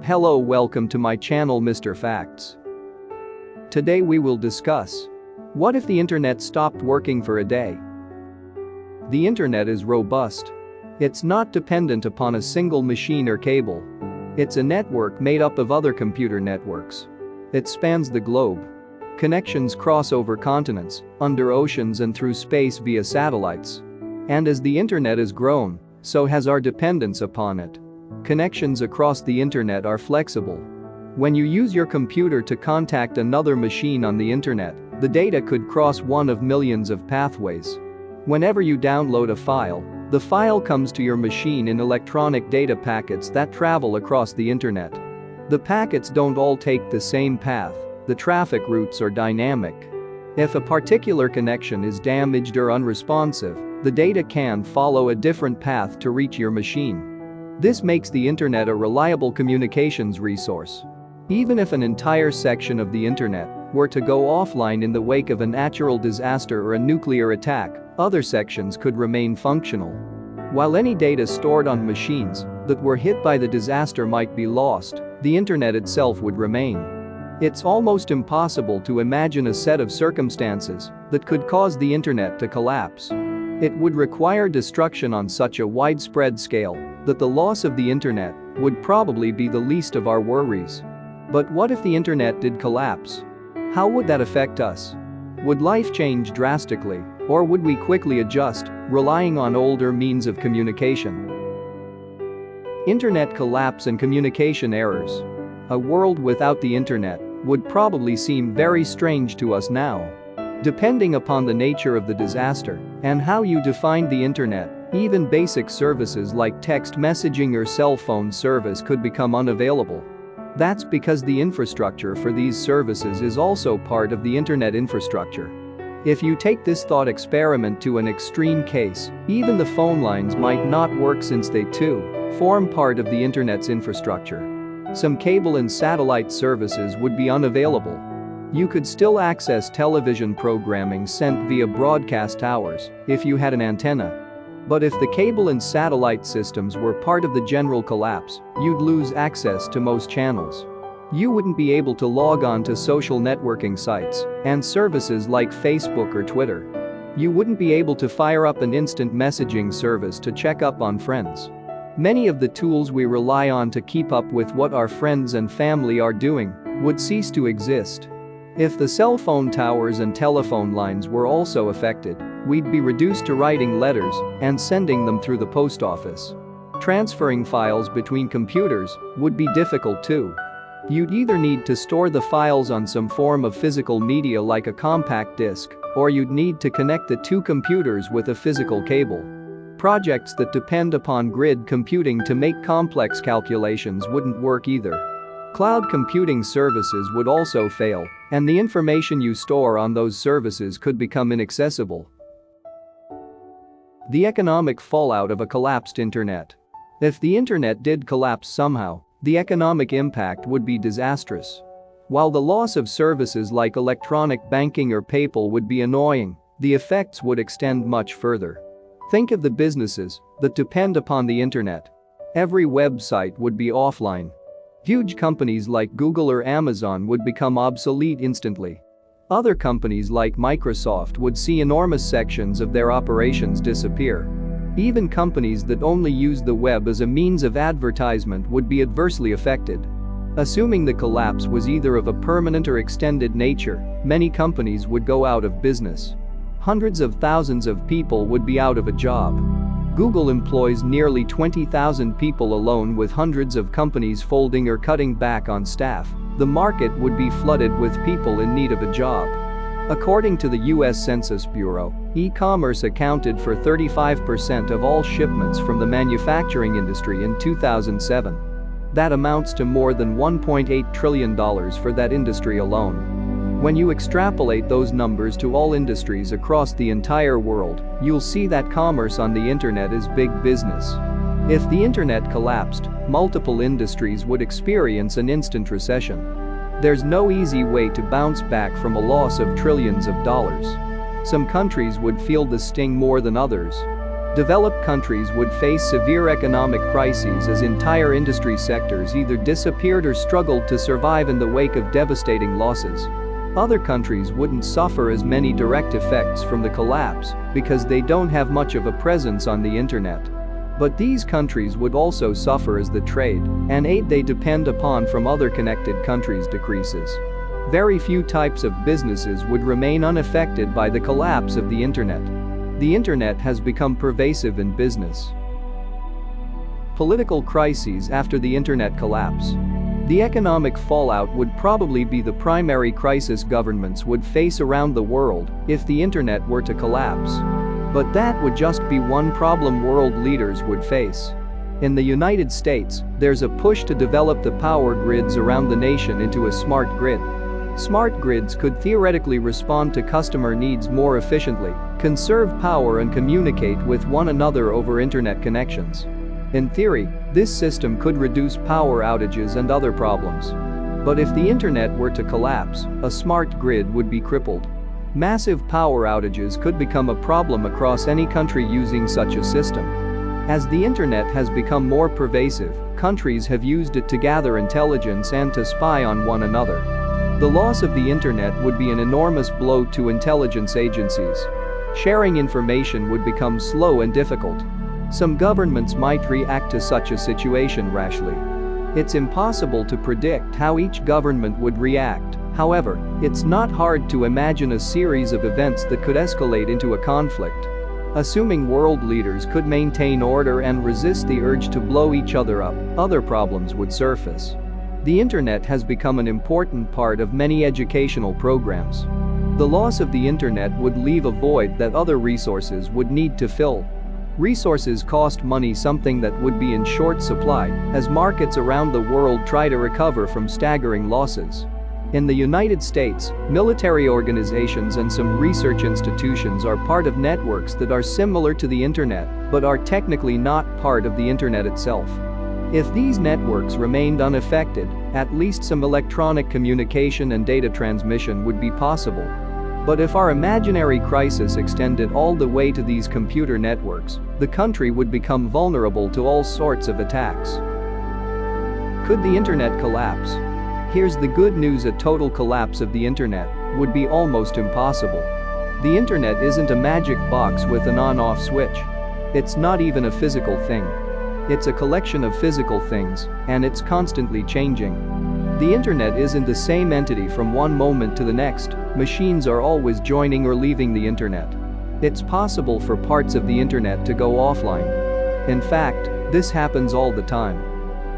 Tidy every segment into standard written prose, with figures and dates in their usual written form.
Hello, welcome to my channel Mr. Facts. Today we will discuss: what if the internet stopped working for a day? The internet is robust. It's not dependent upon a single machine or cable. It's a network made up of other computer networks. It spans the globe. Connections cross over continents, under oceans and through space via satellites. And as the internet has grown, so has our dependence upon it. Connections across the internet are flexible. When you use your computer to contact another machine on the internet, the data could cross one of millions of pathways. Whenever you download a file, the file comes to your machine in electronic data packets that travel across the internet. The packets don't all take the same path, the traffic routes are dynamic. If a particular connection is damaged or unresponsive, the data can follow a different path to reach your machine. This makes the internet a reliable communications resource. Even if an entire section of the internet were to go offline in the wake of a natural disaster or a nuclear attack, other sections could remain functional. While any data stored on machines that were hit by the disaster might be lost, the internet itself would remain. It's almost impossible to imagine a set of circumstances that could cause the internet to collapse. It would require destruction on such a widespread scale that the loss of the internet would probably be the least of our worries. But what if the internet did collapse? How would that affect us? Would life change drastically, or would we quickly adjust, relying on older means of communication? Internet collapse and communication errors. A world without the internet would probably seem very strange to us now. Depending upon the nature of the disaster and how you define the internet, even basic services like text messaging or cell phone service could become unavailable. That's because the infrastructure for these services is also part of the internet infrastructure. If you take this thought experiment to an extreme case, even the phone lines might not work since they too form part of the internet's infrastructure. Some cable and satellite services would be unavailable. You could still access television programming sent via broadcast towers if you had an antenna. But if the cable and satellite systems were part of the general collapse, you'd lose access to most channels. You wouldn't be able to log on to social networking sites and services like Facebook or Twitter. You wouldn't be able to fire up an instant messaging service to check up on friends. Many of the tools we rely on to keep up with what our friends and family are doing would cease to exist. If the cell phone towers and telephone lines were also affected, we'd be reduced to writing letters and sending them through the post office. Transferring files between computers would be difficult too. You'd either need to store the files on some form of physical media like a compact disc, or you'd need to connect the two computers with a physical cable. Projects that depend upon grid computing to make complex calculations wouldn't work either. Cloud computing services would also fail, and the information you store on those services could become inaccessible. The economic fallout of a collapsed internet. If the internet did collapse somehow, the economic impact would be disastrous. While the loss of services like electronic banking or PayPal would be annoying, the effects would extend much further. Think of the businesses that depend upon the internet. Every website would be offline. Huge companies like Google or Amazon would become obsolete instantly. Other companies like Microsoft would see enormous sections of their operations disappear. Even companies that only use the web as a means of advertisement would be adversely affected. Assuming the collapse was either of a permanent or extended nature, many companies would go out of business. Hundreds of thousands of people would be out of a job. Google employs nearly 20,000 people alone, with hundreds of companies folding or cutting back on staff. The market would be flooded with people in need of a job. According to the US Census Bureau, e-commerce accounted for 35% of all shipments from the manufacturing industry in 2007. That amounts to more than $1.8 trillion for that industry alone. When you extrapolate those numbers to all industries across the entire world, you'll see that commerce on the internet is big business. If the internet collapsed, multiple industries would experience an instant recession. There's no easy way to bounce back from a loss of trillions of dollars. Some countries would feel the sting more than others. Developed countries would face severe economic crises as entire industry sectors either disappeared or struggled to survive in the wake of devastating losses. Other countries wouldn't suffer as many direct effects from the collapse because they don't have much of a presence on the internet. But these countries would also suffer as the trade and aid they depend upon from other connected countries decreases. Very few types of businesses would remain unaffected by the collapse of the internet. The internet has become pervasive in business. Political crises after the internet collapse. The economic fallout would probably be the primary crisis governments would face around the world if the internet were to collapse. But that would just be one problem world leaders would face. In the United States, there's a push to develop the power grids around the nation into a smart grid. Smart grids could theoretically respond to customer needs more efficiently, conserve power and communicate with one another over internet connections. In theory, this system could reduce power outages and other problems. But if the internet were to collapse, a smart grid would be crippled. Massive power outages could become a problem across any country using such a system. As the internet has become more pervasive, countries have used it to gather intelligence and to spy on one another. The loss of the internet would be an enormous blow to intelligence agencies. Sharing information would become slow and difficult. Some governments might react to such a situation rashly. It's impossible to predict how each government would react. However, it's not hard to imagine a series of events that could escalate into a conflict. Assuming world leaders could maintain order and resist the urge to blow each other up, other problems would surface. The internet has become an important part of many educational programs. The loss of the internet would leave a void that other resources would need to fill. Resources cost money, something that would be in short supply as markets around the world try to recover from staggering losses. In the United States, military organizations and some research institutions are part of networks that are similar to the internet but are technically not part of the internet itself. If these networks remained unaffected, at least some electronic communication and data transmission would be possible. But if our imaginary crisis extended all the way to these computer networks, the country would become vulnerable to all sorts of attacks. Could the internet collapse? Here's the good news: a total collapse of the internet would be almost impossible. The internet isn't a magic box with an on-off switch. It's not even a physical thing. It's a collection of physical things, and it's constantly changing. The internet isn't the same entity from one moment to the next. Machines are always joining or leaving the internet. It's possible for parts of the internet to go offline. In fact, this happens all the time.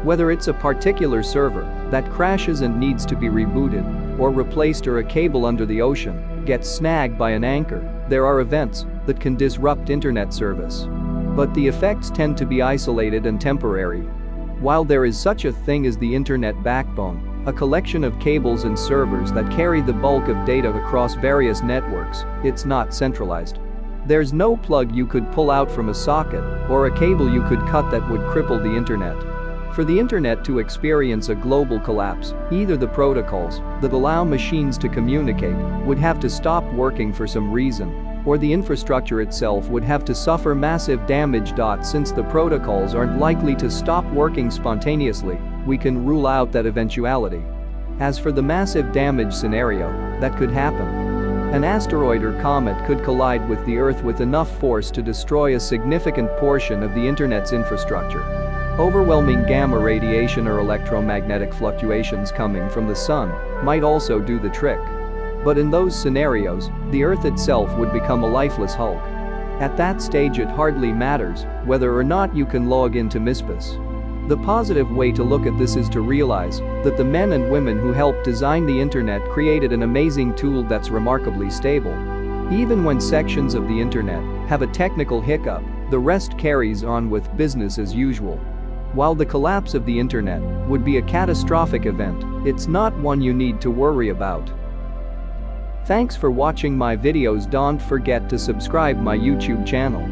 Whether it's a particular server that crashes and needs to be rebooted, or replaced, or a cable under the ocean gets snagged by an anchor, there are events that can disrupt internet service. But the effects tend to be isolated and temporary. While there is such a thing as the internet backbone, a collection of cables and servers that carry the bulk of data across various networks, it's not centralized. There's no plug you could pull out from a socket or a cable you could cut that would cripple the internet. For the internet to experience a global collapse, either the protocols that allow machines to communicate would have to stop working for some reason, or the infrastructure itself would have to suffer massive damage. Since the protocols aren't likely to stop working spontaneously, we can rule out that eventuality. As for the massive damage scenario that could happen, an asteroid or comet could collide with the Earth with enough force to destroy a significant portion of the internet's infrastructure. Overwhelming gamma radiation or electromagnetic fluctuations coming from the sun might also do the trick. But in those scenarios, the Earth itself would become a lifeless hulk. At that stage, it hardly matters whether or not you can log into MySpace. The positive way to look at this is to realize that the men and women who helped design the internet created an amazing tool that's remarkably stable. Even when sections of the internet have a technical hiccup, the rest carries on with business as usual. While the collapse of the internet would be a catastrophic event, it's not one you need to worry about. Thanks for watching my videos. Don't forget to subscribe my YouTube channel.